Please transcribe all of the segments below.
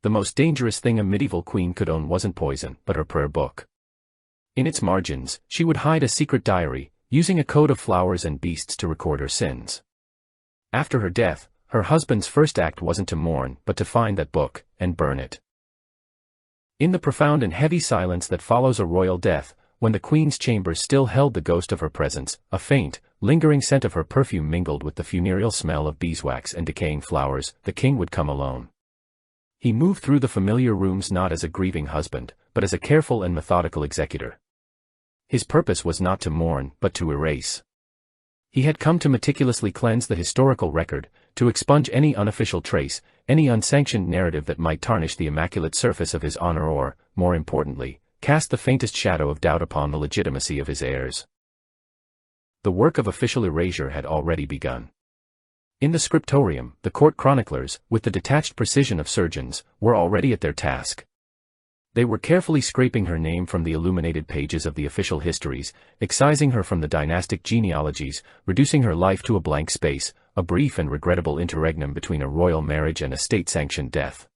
The most dangerous thing a medieval queen could own wasn't poison, but her prayer book. In its margins, she would hide a secret diary, using a code of flowers and beasts to record her sins. After her death, her husband's first act wasn't to mourn, but to find that book, and burn it. In the profound and heavy silence that follows a royal death, when the queen's chambers still held the ghost of her presence, a faint, lingering scent of her perfume mingled with the funereal smell of beeswax and decaying flowers, the king would come alone. He moved through the familiar rooms not as a grieving husband, but as a careful and methodical executor. His purpose was not to mourn, but to erase. He had come to meticulously cleanse the historical record, to expunge any unofficial trace, any unsanctioned narrative that might tarnish the immaculate surface of his honor or, more importantly, cast the faintest shadow of doubt upon the legitimacy of his heirs. The work of official erasure had already begun. In the scriptorium, the court chroniclers, with the detached precision of surgeons, were already at their task. They were carefully scraping her name from the illuminated pages of the official histories, excising her from the dynastic genealogies, reducing her life to a blank space, a brief and regrettable interregnum between a royal marriage and a state-sanctioned death.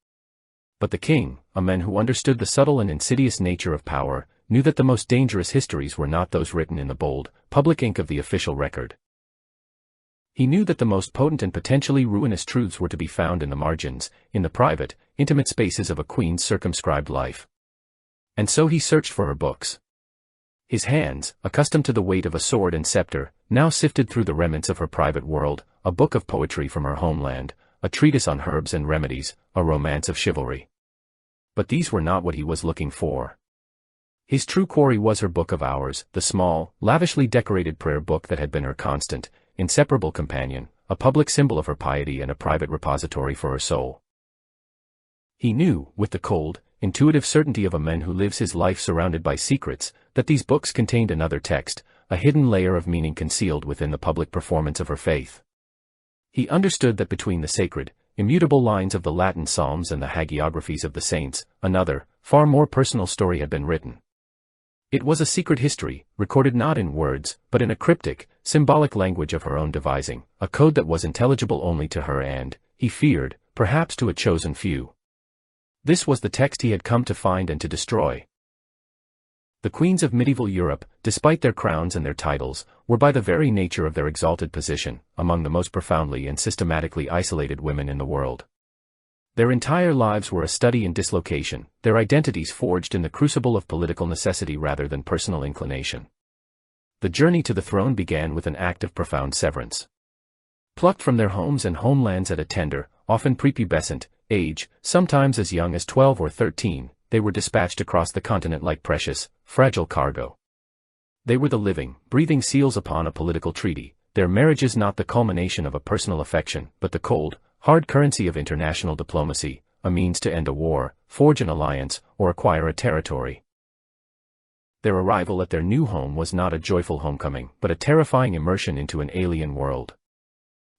But the king, a man who understood the subtle and insidious nature of power, knew that the most dangerous histories were not those written in the bold, public ink of the official record. He knew that the most potent and potentially ruinous truths were to be found in the margins, in the private, intimate spaces of a queen's circumscribed life. And so he searched for her books. His hands, accustomed to the weight of a sword and scepter, now sifted through the remnants of her private world, a book of poetry from her homeland, a treatise on herbs and remedies, a romance of chivalry. But these were not what he was looking for. His true quarry was her book of hours, the small, lavishly decorated prayer book that had been her constant, inseparable companion, a public symbol of her piety and a private repository for her soul. He knew, with the cold, intuitive certainty of a man who lives his life surrounded by secrets, that these books contained another text, a hidden layer of meaning concealed within the public performance of her faith. He understood that between the sacred, immutable lines of the Latin Psalms and the hagiographies of the saints, another, far more personal story had been written. It was a secret history, recorded not in words, but in a cryptic, symbolic language of her own devising, a code that was intelligible only to her and, he feared, perhaps to a chosen few. This was the text he had come to find and to destroy. The queens of medieval Europe, despite their crowns and their titles, were by the very nature of their exalted position, among the most profoundly and systematically isolated women in the world. Their entire lives were a study in dislocation, their identities forged in the crucible of political necessity rather than personal inclination. The journey to the throne began with an act of profound severance. Plucked from their homes and homelands at a tender, often prepubescent, age, sometimes as young as 12 or 13, they were dispatched across the continent like precious, fragile cargo. They were the living, breathing seals upon a political treaty, their marriages not the culmination of a personal affection, but the cold, hard currency of international diplomacy, a means to end a war, forge an alliance, or acquire a territory. Their arrival at their new home was not a joyful homecoming, but a terrifying immersion into an alien world.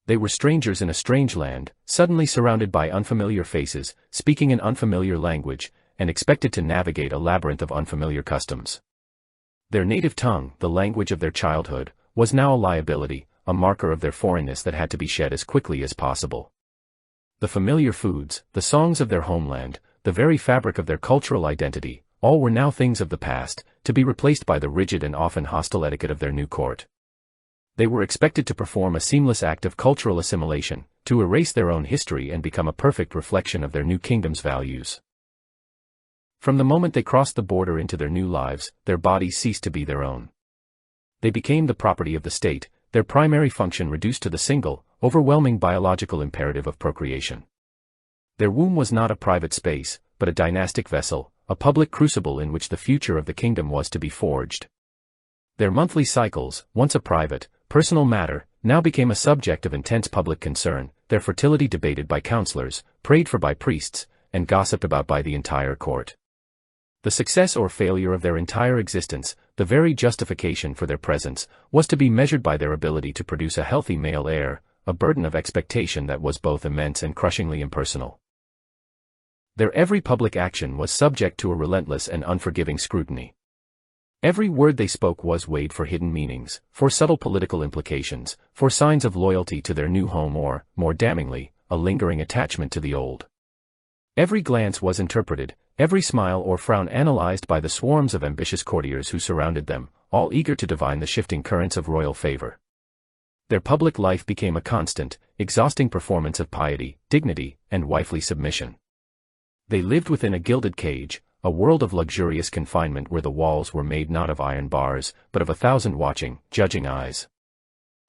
They were strangers in a strange land, suddenly surrounded by unfamiliar faces, speaking an unfamiliar language, and expected to navigate a labyrinth of unfamiliar customs. Their native tongue, the language of their childhood, was now a liability, a marker of their foreignness that had to be shed as quickly as possible. The familiar foods, the songs of their homeland, the very fabric of their cultural identity, all were now things of the past, to be replaced by the rigid and often hostile etiquette of their new court. They were expected to perform a seamless act of cultural assimilation, to erase their own history and become a perfect reflection of their new kingdom's values. From the moment they crossed the border into their new lives, their bodies ceased to be their own. They became the property of the state, their primary function reduced to the single, overwhelming biological imperative of procreation. Their womb was not a private space, but a dynastic vessel, a public crucible in which the future of the kingdom was to be forged. Their monthly cycles, once a private, personal matter, now became a subject of intense public concern, their fertility debated by counselors, prayed for by priests, and gossiped about by the entire court. The success or failure of their entire existence, the very justification for their presence, was to be measured by their ability to produce a healthy male heir, a burden of expectation that was both immense and crushingly impersonal. Their every public action was subject to a relentless and unforgiving scrutiny. Every word they spoke was weighed for hidden meanings, for subtle political implications, for signs of loyalty to their new home or, more damningly, a lingering attachment to the old. Every glance was interpreted, every smile or frown analyzed by the swarms of ambitious courtiers who surrounded them, all eager to divine the shifting currents of royal favor. Their public life became a constant, exhausting performance of piety, dignity, and wifely submission. They lived within a gilded cage, a world of luxurious confinement where the walls were made not of iron bars, but of 1,000 watching, judging eyes.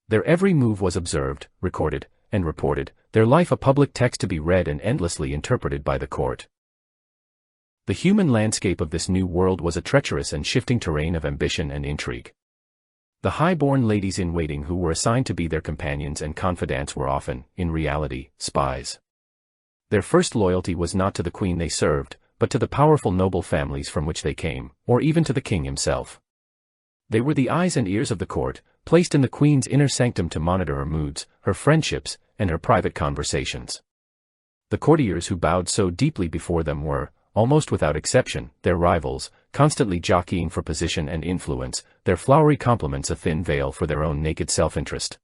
Their every move was observed, recorded, and reported, their life a public text to be read and endlessly interpreted by the court. The human landscape of this new world was a treacherous and shifting terrain of ambition and intrigue. The high-born ladies-in-waiting who were assigned to be their companions and confidants were often, in reality, spies. Their first loyalty was not to the queen they served, but to the powerful noble families from which they came, or even to the king himself. They were the eyes and ears of the court, placed in the queen's inner sanctum to monitor her moods, her friendships, and her private conversations. The courtiers who bowed so deeply before them were, almost without exception, their rivals, constantly jockeying for position and influence, their flowery compliments a thin veil for their own naked self-interest.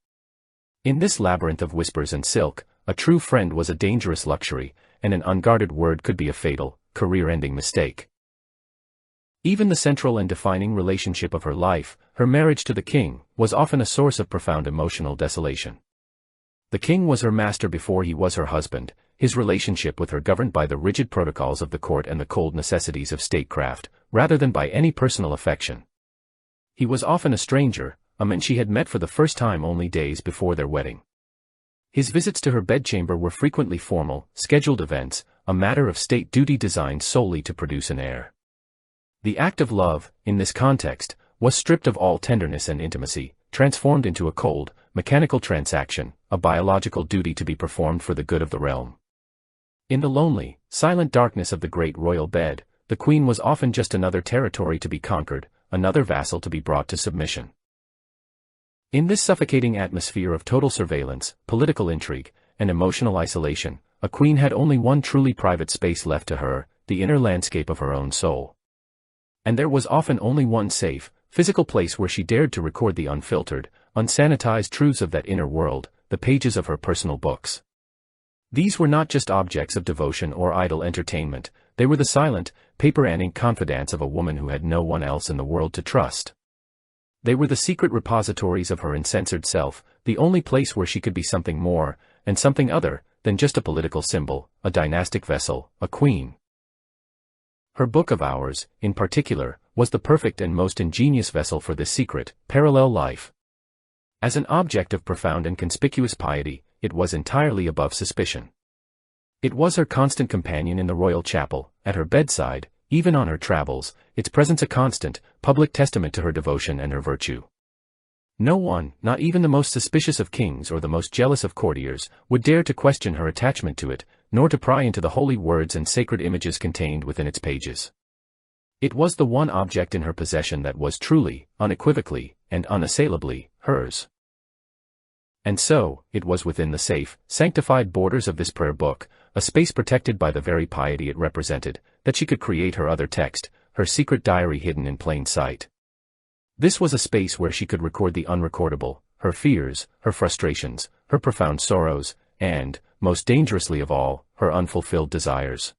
In this labyrinth of whispers and silk, a true friend was a dangerous luxury, and an unguarded word could be a fatal, career-ending mistake. Even the central and defining relationship of her life, her marriage to the king, was often a source of profound emotional desolation. The king was her master before he was her husband, his relationship with her governed by the rigid protocols of the court and the cold necessities of statecraft, rather than by any personal affection. He was often a stranger, a man she had met for the first time only days before their wedding. His visits to her bedchamber were frequently formal, scheduled events, a matter of state duty designed solely to produce an heir. The act of love, in this context, was stripped of all tenderness and intimacy, transformed into a cold, mechanical transaction, a biological duty to be performed for the good of the realm. In the lonely, silent darkness of the great royal bed, the queen was often just another territory to be conquered, another vassal to be brought to submission. In this suffocating atmosphere of total surveillance, political intrigue, and emotional isolation, a queen had only one truly private space left to her, the inner landscape of her own soul. And there was often only one safe, physical place where she dared to record the unfiltered, unsanitized truths of that inner world, the pages of her personal books. These were not just objects of devotion or idle entertainment, they were the silent, paper and ink confidants of a woman who had no one else in the world to trust. They were the secret repositories of her uncensored self, the only place where she could be something more, and something other, than just a political symbol, a dynastic vessel, a queen. Her Book of Hours, in particular, was the perfect and most ingenious vessel for this secret, parallel life. As an object of profound and conspicuous piety, it was entirely above suspicion. It was her constant companion in the royal chapel, at her bedside, even on her travels, its presence a constant, public testament to her devotion and her virtue. No one, not even the most suspicious of kings or the most jealous of courtiers, would dare to question her attachment to it, nor to pry into the holy words and sacred images contained within its pages. It was the one object in her possession that was truly, unequivocally, and unassailably, hers. And so, it was within the safe, sanctified borders of this prayer book, a space protected by the very piety it represented, that she could create her other text, her secret diary hidden in plain sight. This was a space where she could record the unrecordable, her fears, her frustrations, her profound sorrows, and, most dangerously of all, her unfulfilled desires.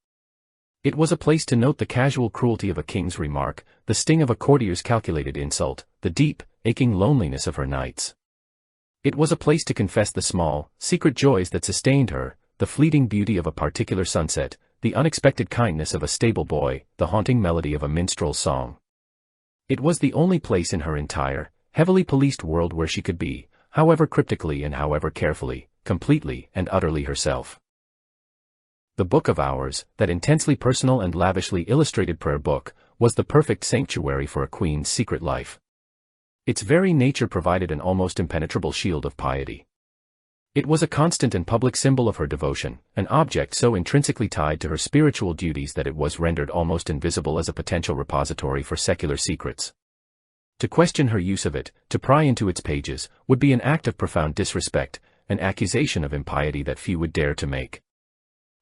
It was a place to note the casual cruelty of a king's remark, the sting of a courtier's calculated insult, the deep, aching loneliness of her nights. It was a place to confess the small, secret joys that sustained her, the fleeting beauty of a particular sunset, the unexpected kindness of a stable boy, the haunting melody of a minstrel's song. It was the only place in her entire, heavily policed world where she could be, however cryptically and however carefully, completely and utterly herself. The Book of Hours, that intensely personal and lavishly illustrated prayer book, was the perfect sanctuary for a queen's secret life. Its very nature provided an almost impenetrable shield of piety. It was a constant and public symbol of her devotion, an object so intrinsically tied to her spiritual duties that it was rendered almost invisible as a potential repository for secular secrets. To question her use of it, to pry into its pages, would be an act of profound disrespect, an accusation of impiety that few would dare to make.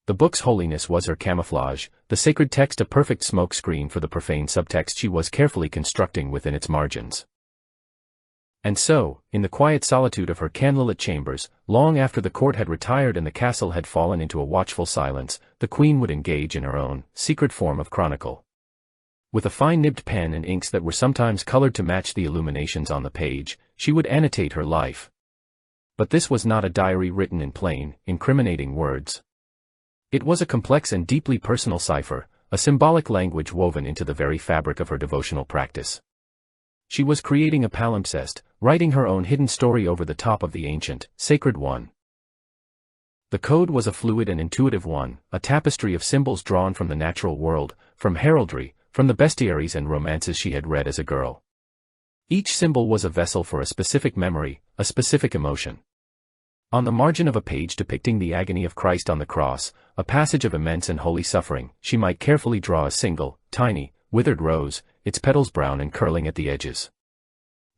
The book's holiness was her camouflage, the sacred text a perfect smoke screen for the profane subtext she was carefully constructing within its margins. And so, in the quiet solitude of her candlelit chambers, long after the court had retired and the castle had fallen into a watchful silence, the queen would engage in her own secret form of chronicle. With a fine-nibbed pen and inks that were sometimes colored to match the illuminations on the page, she would annotate her life. But this was not a diary written in plain, incriminating words. It was a complex and deeply personal cipher, a symbolic language woven into the very fabric of her devotional practice. She was creating a palimpsest, writing her own hidden story over the top of the ancient, sacred one. The code was a fluid and intuitive one, a tapestry of symbols drawn from the natural world, from heraldry, from the bestiaries and romances she had read as a girl. Each symbol was a vessel for a specific memory, a specific emotion. On the margin of a page depicting the agony of Christ on the cross, a passage of immense and holy suffering, she might carefully draw a single, tiny, withered rose, its petals brown and curling at the edges.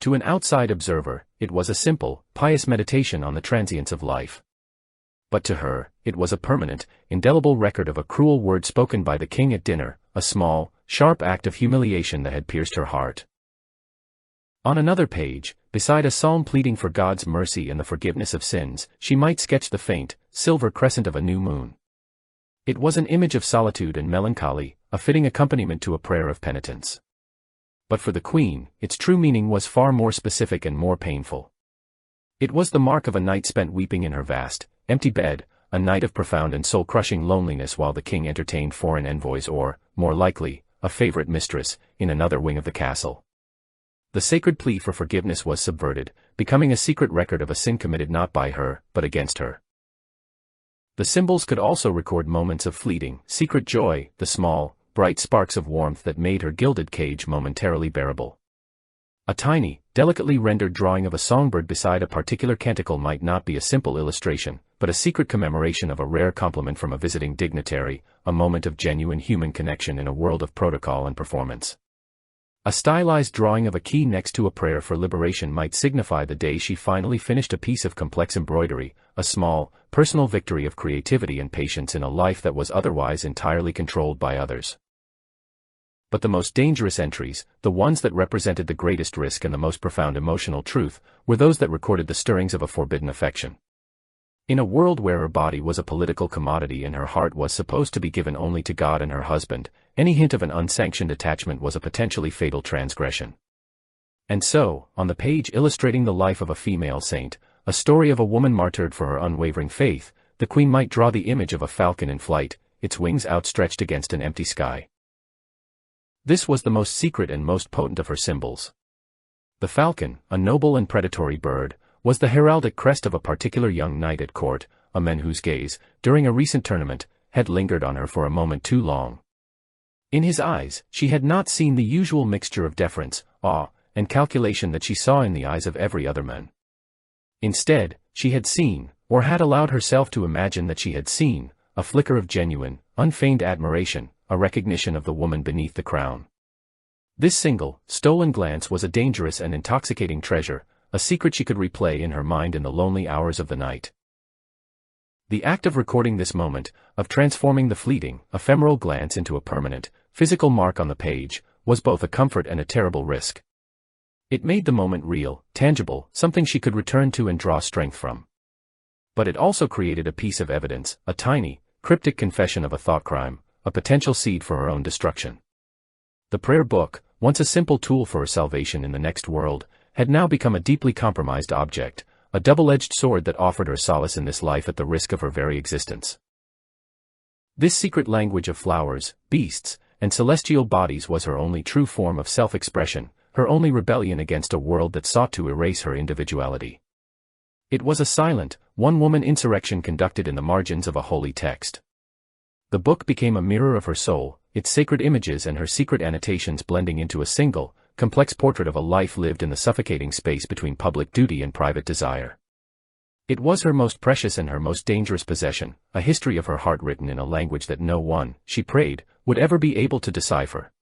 To an outside observer, it was a simple, pious meditation on the transience of life. But to her, it was a permanent, indelible record of a cruel word spoken by the king at dinner, a small, sharp act of humiliation that had pierced her heart. On another page, beside a psalm pleading for God's mercy and the forgiveness of sins, she might sketch the faint, silver crescent of a new moon. It was an image of solitude and melancholy, a fitting accompaniment to a prayer of penitence. But for the queen, its true meaning was far more specific and more painful. It was the mark of a night spent weeping in her vast, empty bed, a night of profound and soul-crushing loneliness while the king entertained foreign envoys or, more likely, a favorite mistress, in another wing of the castle. The sacred plea for forgiveness was subverted, becoming a secret record of a sin committed not by her, but against her. The symbols could also record moments of fleeting, secret joy, the small, bright sparks of warmth that made her gilded cage momentarily bearable. A tiny, delicately rendered drawing of a songbird beside a particular canticle might not be a simple illustration, but a secret commemoration of a rare compliment from a visiting dignitary, a moment of genuine human connection in a world of protocol and performance. A stylized drawing of a key next to a prayer for liberation might signify the day she finally finished a piece of complex embroidery, a small, personal victory of creativity and patience in a life that was otherwise entirely controlled by others. But the most dangerous entries, the ones that represented the greatest risk and the most profound emotional truth, were those that recorded the stirrings of a forbidden affection. In a world where her body was a political commodity and her heart was supposed to be given only to God and her husband, any hint of an unsanctioned attachment was a potentially fatal transgression. And so, on the page illustrating the life of a female saint, a story of a woman martyred for her unwavering faith, the queen might draw the image of a falcon in flight, its wings outstretched against an empty sky. This was the most secret and most potent of her symbols. The falcon, a noble and predatory bird, was the heraldic crest of a particular young knight at court, a man whose gaze, during a recent tournament, had lingered on her for a moment too long. In his eyes, she had not seen the usual mixture of deference, awe, and calculation that she saw in the eyes of every other man. Instead, she had seen, or had allowed herself to imagine that she had seen, a flicker of genuine, unfeigned admiration, a recognition of the woman beneath the crown. This single, stolen glance was a dangerous and intoxicating treasure, a secret she could replay in her mind in the lonely hours of the night. The act of recording this moment, of transforming the fleeting, ephemeral glance into a permanent, physical mark on the page, was both a comfort and a terrible risk. It made the moment real, tangible, something she could return to and draw strength from. But it also created a piece of evidence, a tiny, cryptic confession of a thought crime, a potential seed for her own destruction. The prayer book, once a simple tool for her salvation in the next world, had now become a deeply compromised object, a double-edged sword that offered her solace in this life at the risk of her very existence. This secret language of flowers, beasts, and celestial bodies was her only true form of self-expression, her only rebellion against a world that sought to erase her individuality. It was a silent, one-woman insurrection conducted in the margins of a holy text. The book became a mirror of her soul, its sacred images and her secret annotations blending into a single, complex portrait of a life lived in the suffocating space between public duty and private desire. It was her most precious and her most dangerous possession, a history of her heart written in a language that no one, she prayed, would ever be able to decipher.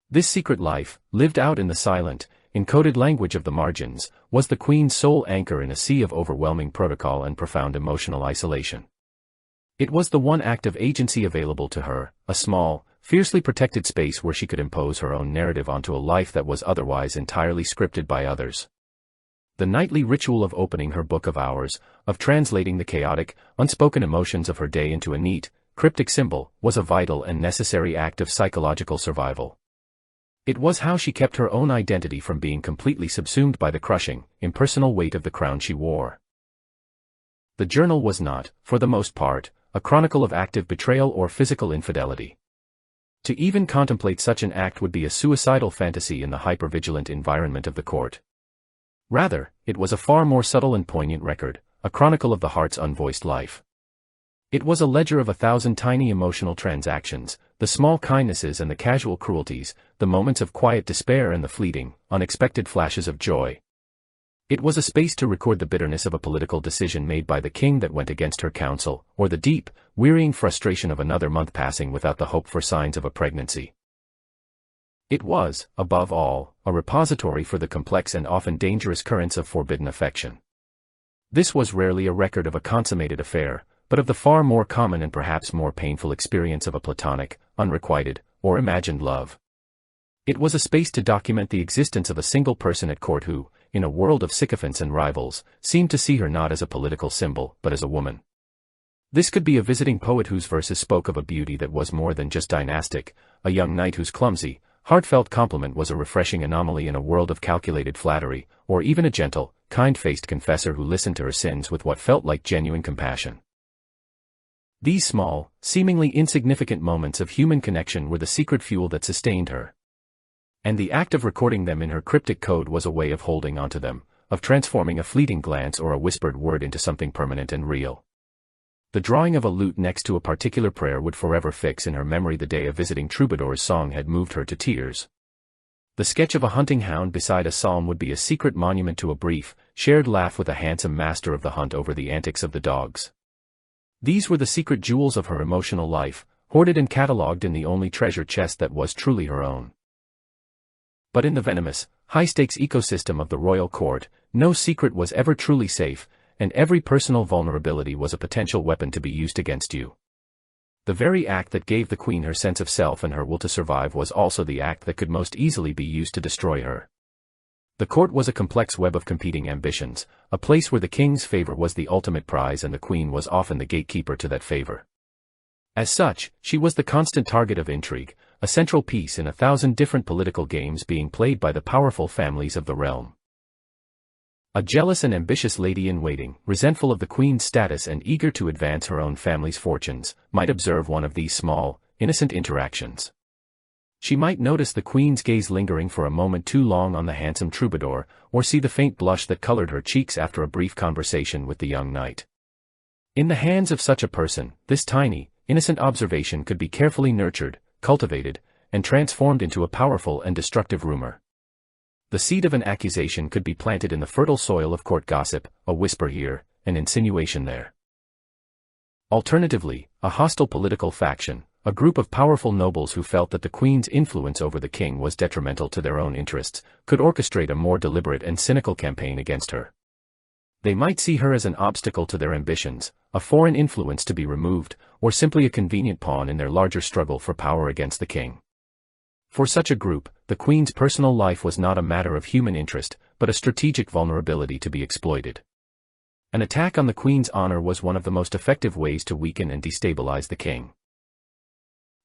This secret life, lived out in the silent, encoded language of the margins, was the queen's sole anchor in a sea of overwhelming protocol and profound emotional isolation. It was the one act of agency available to her, a small, fiercely protected space where she could impose her own narrative onto a life that was otherwise entirely scripted by others. The nightly ritual of opening her book of hours, of translating the chaotic, unspoken emotions of her day into a neat, cryptic symbol, was a vital and necessary act of psychological survival. It was how she kept her own identity from being completely subsumed by the crushing, impersonal weight of the crown she wore. The journal was not, for the most part, a chronicle of active betrayal or physical infidelity. To even contemplate such an act would be a suicidal fantasy in the hypervigilant environment of the court. Rather, it was a far more subtle and poignant record, a chronicle of the heart's unvoiced life. It was a ledger of 1,000 tiny emotional transactions, the small kindnesses and the casual cruelties, the moments of quiet despair and the fleeting, unexpected flashes of joy. It was a space to record the bitterness of a political decision made by the king that went against her counsel, or the deep, wearying frustration of another month passing without the hope for signs of a pregnancy. It was, above all, a repository for the complex and often dangerous currents of forbidden affection. This was rarely a record of a consummated affair, but of the far more common and perhaps more painful experience of a platonic, unrequited, or imagined love. It was a space to document the existence of a single person at court who, in a world of sycophants and rivals, seemed to see her not as a political symbol, but as a woman. This could be a visiting poet whose verses spoke of a beauty that was more than just dynastic, a young knight whose clumsy, heartfelt compliment was a refreshing anomaly in a world of calculated flattery, or even a gentle, kind-faced confessor who listened to her sins with what felt like genuine compassion. These small, seemingly insignificant moments of human connection were the secret fuel that sustained her. And the act of recording them in her cryptic code was a way of holding onto them, of transforming a fleeting glance or a whispered word into something permanent and real. The drawing of a lute next to a particular prayer would forever fix in her memory the day a visiting troubadour's song had moved her to tears. The sketch of a hunting hound beside a psalm would be a secret monument to a brief, shared laugh with a handsome master of the hunt over the antics of the dogs. These were the secret jewels of her emotional life, hoarded and catalogued in the only treasure chest that was truly her own. But in the venomous, high-stakes ecosystem of the royal court, no secret was ever truly safe, and every personal vulnerability was a potential weapon to be used against you. The very act that gave the queen her sense of self and her will to survive was also the act that could most easily be used to destroy her. The court was a complex web of competing ambitions, a place where the king's favor was the ultimate prize and the queen was often the gatekeeper to that favor. As such, she was the constant target of intrigue, a central piece in 1,000 different political games being played by the powerful families of the realm. A jealous and ambitious lady-in-waiting, resentful of the queen's status and eager to advance her own family's fortunes, might observe one of these small, innocent interactions. She might notice the queen's gaze lingering for a moment too long on the handsome troubadour, or see the faint blush that colored her cheeks after a brief conversation with the young knight. In the hands of such a person, this tiny, innocent observation could be carefully nurtured, cultivated, and transformed into a powerful and destructive rumor. The seed of an accusation could be planted in the fertile soil of court gossip, a whisper here, an insinuation there. Alternatively, a hostile political faction, a group of powerful nobles who felt that the queen's influence over the king was detrimental to their own interests, could orchestrate a more deliberate and cynical campaign against her. They might see her as an obstacle to their ambitions, a foreign influence to be removed, or simply a convenient pawn in their larger struggle for power against the king. For such a group, the queen's personal life was not a matter of human interest, but a strategic vulnerability to be exploited. An attack on the queen's honor was one of the most effective ways to weaken and destabilize the king.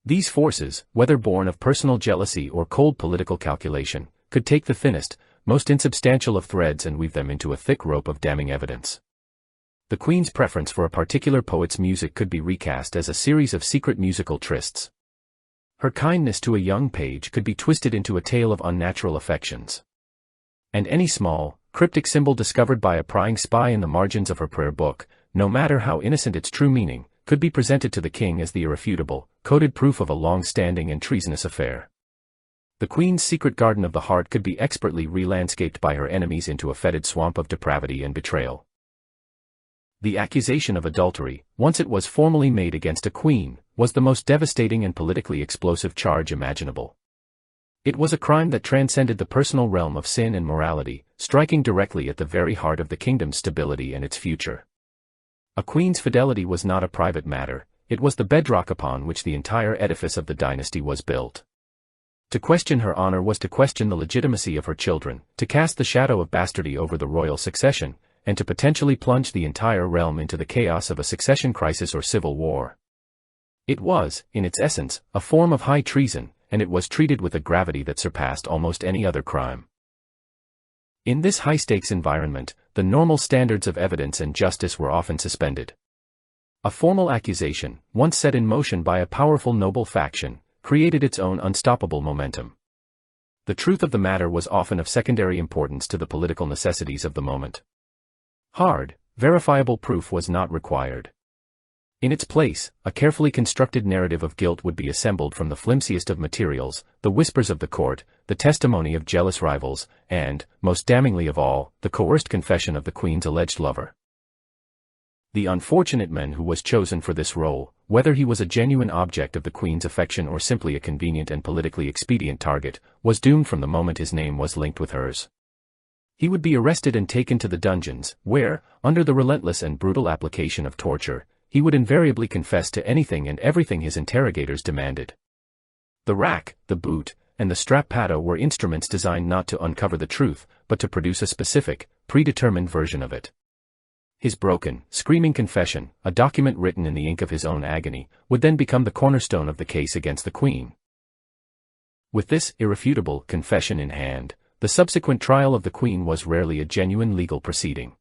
These forces, whether born of personal jealousy or cold political calculation, could take the thinnest, most insubstantial of threads and weave them into a thick rope of damning evidence. The queen's preference for a particular poet's music could be recast as a series of secret musical trysts. Her kindness to a young page could be twisted into a tale of unnatural affections. And any small, cryptic symbol discovered by a prying spy in the margins of her prayer book, no matter how innocent its true meaning, could be presented to the king as the irrefutable, coded proof of a long-standing and treasonous affair. The queen's secret garden of the heart could be expertly re-landscaped by her enemies into a fetid swamp of depravity and betrayal. The accusation of adultery, once it was formally made against a queen, was the most devastating and politically explosive charge imaginable. It was a crime that transcended the personal realm of sin and morality, striking directly at the very heart of the kingdom's stability and its future. A queen's fidelity was not a private matter, it was the bedrock upon which the entire edifice of the dynasty was built. To question her honor was to question the legitimacy of her children, to cast the shadow of bastardy over the royal succession, and to potentially plunge the entire realm into the chaos of a succession crisis or civil war. It was, in its essence, a form of high treason, and it was treated with a gravity that surpassed almost any other crime. In this high-stakes environment, the normal standards of evidence and justice were often suspended. A formal accusation, once set in motion by a powerful noble faction, created its own unstoppable momentum. The truth of the matter was often of secondary importance to the political necessities of the moment. Hard, verifiable proof was not required. In its place, a carefully constructed narrative of guilt would be assembled from the flimsiest of materials, the whispers of the court, the testimony of jealous rivals, and, most damningly of all, the coerced confession of the Queen's alleged lover. The unfortunate man who was chosen for this role, whether he was a genuine object of the Queen's affection or simply a convenient and politically expedient target, was doomed from the moment his name was linked with hers. He would be arrested and taken to the dungeons, where, under the relentless and brutal application of torture, he would invariably confess to anything and everything his interrogators demanded. The rack, the boot, and the strappado were instruments designed not to uncover the truth, but to produce a specific, predetermined version of it. His broken, screaming confession, a document written in the ink of his own agony, would then become the cornerstone of the case against the Queen. With this irrefutable confession in hand, the subsequent trial of the Queen was rarely a genuine legal proceeding.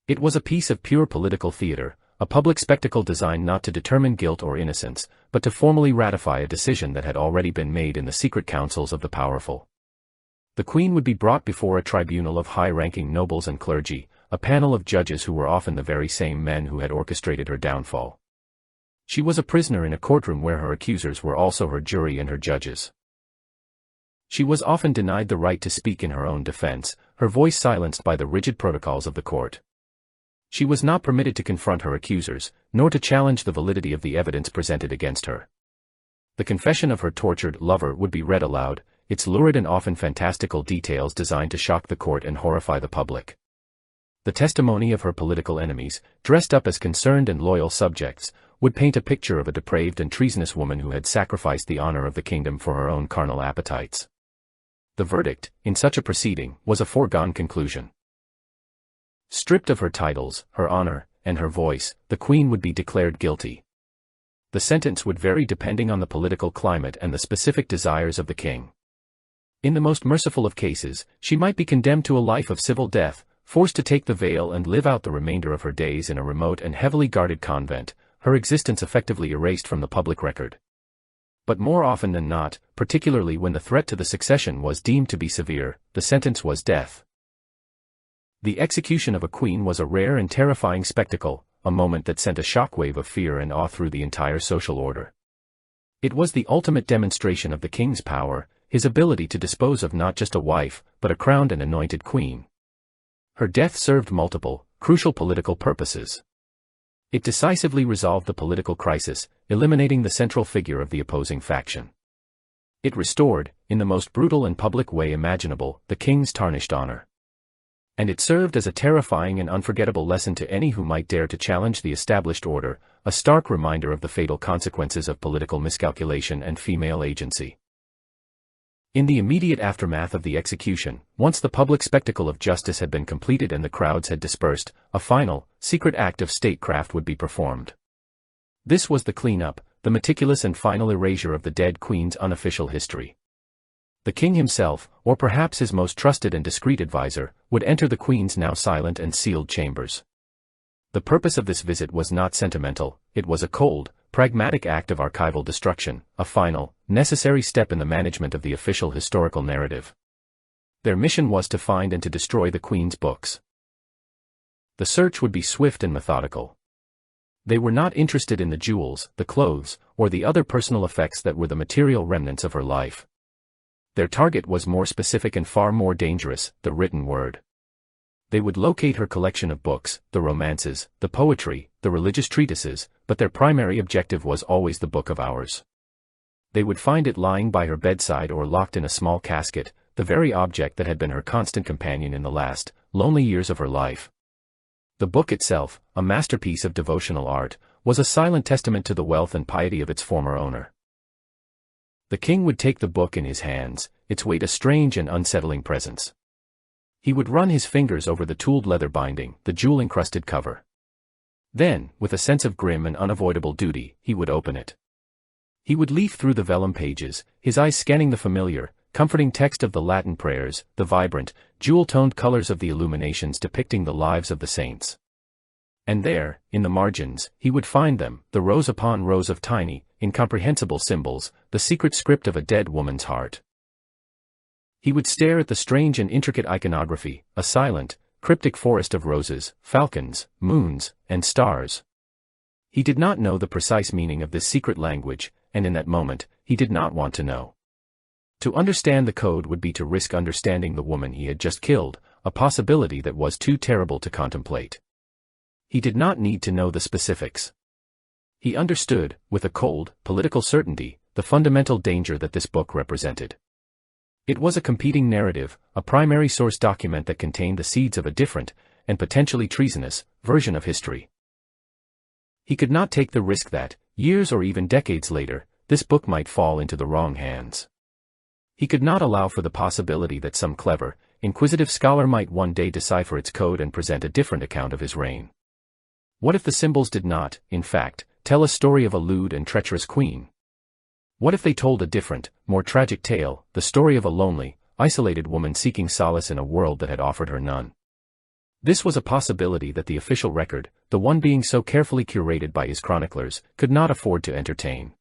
It was a piece of pure political theater, a public spectacle designed not to determine guilt or innocence, but to formally ratify a decision that had already been made in the secret councils of the powerful. The Queen would be brought before a tribunal of high-ranking nobles and clergy, a panel of judges who were often the very same men who had orchestrated her downfall. She was a prisoner in a courtroom where her accusers were also her jury and her judges. She was often denied the right to speak in her own defense, her voice silenced by the rigid protocols of the court. She was not permitted to confront her accusers, nor to challenge the validity of the evidence presented against her. The confession of her tortured lover would be read aloud, its lurid and often fantastical details designed to shock the court and horrify the public. The testimony of her political enemies, dressed up as concerned and loyal subjects, would paint a picture of a depraved and treasonous woman who had sacrificed the honor of the kingdom for her own carnal appetites. The verdict, in such a proceeding, was a foregone conclusion. Stripped of her titles, her honor, and her voice, the Queen would be declared guilty. The sentence would vary depending on the political climate and the specific desires of the king. In the most merciful of cases, she might be condemned to a life of civil death, forced to take the veil and live out the remainder of her days in a remote and heavily guarded convent, her existence effectively erased from the public record. But more often than not, particularly when the threat to the succession was deemed to be severe, the sentence was death. The execution of a queen was a rare and terrifying spectacle, a moment that sent a shockwave of fear and awe through the entire social order. It was the ultimate demonstration of the king's power, his ability to dispose of not just a wife, but a crowned and anointed queen. Her death served multiple, crucial political purposes. It decisively resolved the political crisis, eliminating the central figure of the opposing faction. It restored, in the most brutal and public way imaginable, the king's tarnished honor. And it served as a terrifying and unforgettable lesson to any who might dare to challenge the established order, a stark reminder of the fatal consequences of political miscalculation and female agency. In the immediate aftermath of the execution, once the public spectacle of justice had been completed and the crowds had dispersed, a final, secret act of statecraft would be performed. This was the cleanup, the meticulous and final erasure of the dead queen's unofficial history. The king himself, or perhaps his most trusted and discreet advisor, would enter the queen's now silent and sealed chambers. The purpose of this visit was not sentimental, it was a cold, pragmatic act of archival destruction, a final, necessary step in the management of the official historical narrative. Their mission was to find and to destroy the queen's books. The search would be swift and methodical. They were not interested in the jewels, the clothes, or the other personal effects that were the material remnants of her life. Their target was more specific and far more dangerous, the written word. They would locate her collection of books, the romances, the poetry, the religious treatises, but their primary objective was always the Book of Hours. They would find it lying by her bedside or locked in a small casket, the very object that had been her constant companion in the last, lonely years of her life. The book itself, a masterpiece of devotional art, was a silent testament to the wealth and piety of its former owner. The king would take the book in his hands, its weight a strange and unsettling presence. He would run his fingers over the tooled leather binding, the jewel-encrusted cover. Then, with a sense of grim and unavoidable duty, he would open it. He would leaf through the vellum pages, his eyes scanning the familiar, comforting text of the Latin prayers, the vibrant, jewel-toned colors of the illuminations depicting the lives of the saints. And there, in the margins, he would find them, the rows upon rows of tiny, incomprehensible symbols, the secret script of a dead woman's heart. He would stare at the strange and intricate iconography, a silent, cryptic forest of roses, falcons, moons, and stars. He did not know the precise meaning of this secret language, and in that moment, he did not want to know. To understand the code would be to risk understanding the woman he had just killed, a possibility that was too terrible to contemplate. He did not need to know the specifics. He understood, with a cold, political certainty, the fundamental danger that this book represented. It was a competing narrative, a primary source document that contained the seeds of a different, and potentially treasonous, version of history. He could not take the risk that, years or even decades later, this book might fall into the wrong hands. He could not allow for the possibility that some clever, inquisitive scholar might one day decipher its code and present a different account of his reign. What if the symbols did not, in fact, tell a story of a lewd and treacherous queen? What if they told a different, more tragic tale, the story of a lonely, isolated woman seeking solace in a world that had offered her none? This was a possibility that the official record, the one being so carefully curated by his chroniclers, could not afford to entertain.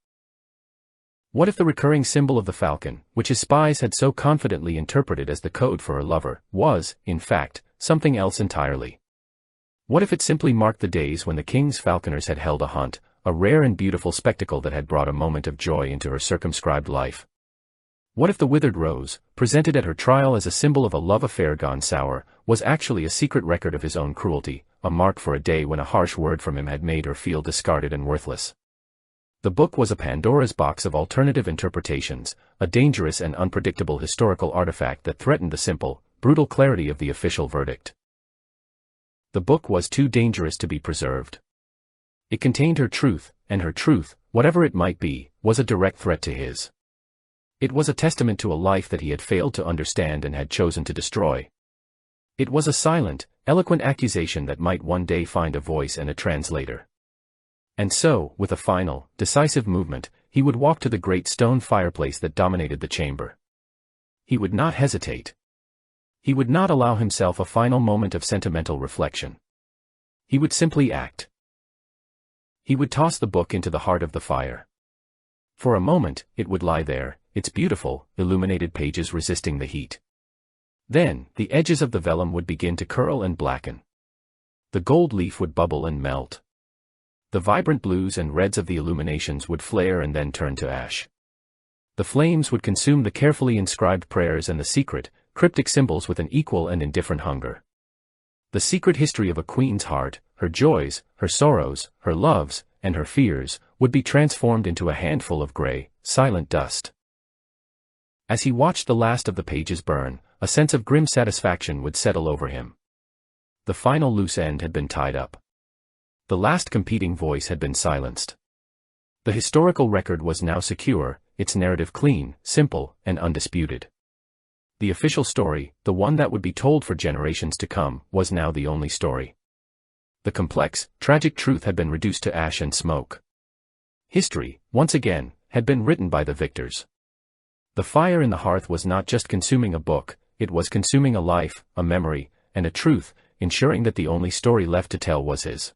What if the recurring symbol of the falcon, which his spies had so confidently interpreted as the code for her lover, was, in fact, something else entirely? What if it simply marked the days when the king's falconers had held a hunt, a rare and beautiful spectacle that had brought a moment of joy into her circumscribed life? What if the withered rose, presented at her trial as a symbol of a love affair gone sour, was actually a secret record of his own cruelty, a mark for a day when a harsh word from him had made her feel discarded and worthless? The book was a Pandora's box of alternative interpretations, a dangerous and unpredictable historical artifact that threatened the simple, brutal clarity of the official verdict. The book was too dangerous to be preserved. It contained her truth, and her truth, whatever it might be, was a direct threat to his. It was a testament to a life that he had failed to understand and had chosen to destroy. It was a silent, eloquent accusation that might one day find a voice and a translator. And so, with a final, decisive movement, he would walk to the great stone fireplace that dominated the chamber. He would not hesitate. He would not allow himself a final moment of sentimental reflection. He would simply act. He would toss the book into the heart of the fire. For a moment, it would lie there, its beautiful, illuminated pages resisting the heat. Then, the edges of the vellum would begin to curl and blacken. The gold leaf would bubble and melt. The vibrant blues and reds of the illuminations would flare and then turn to ash. The flames would consume the carefully inscribed prayers and the secret, cryptic symbols with an equal and indifferent hunger. The secret history of a queen's heart, her joys, her sorrows, her loves, and her fears, would be transformed into a handful of gray, silent dust. As he watched the last of the pages burn, a sense of grim satisfaction would settle over him. The final loose end had been tied up. The last competing voice had been silenced. The historical record was now secure, its narrative clean, simple, and undisputed. The official story, the one that would be told for generations to come, was now the only story. The complex, tragic truth had been reduced to ash and smoke. History, once again, had been written by the victors. The fire in the hearth was not just consuming a book, it was consuming a life, a memory, and a truth, ensuring that the only story left to tell was his.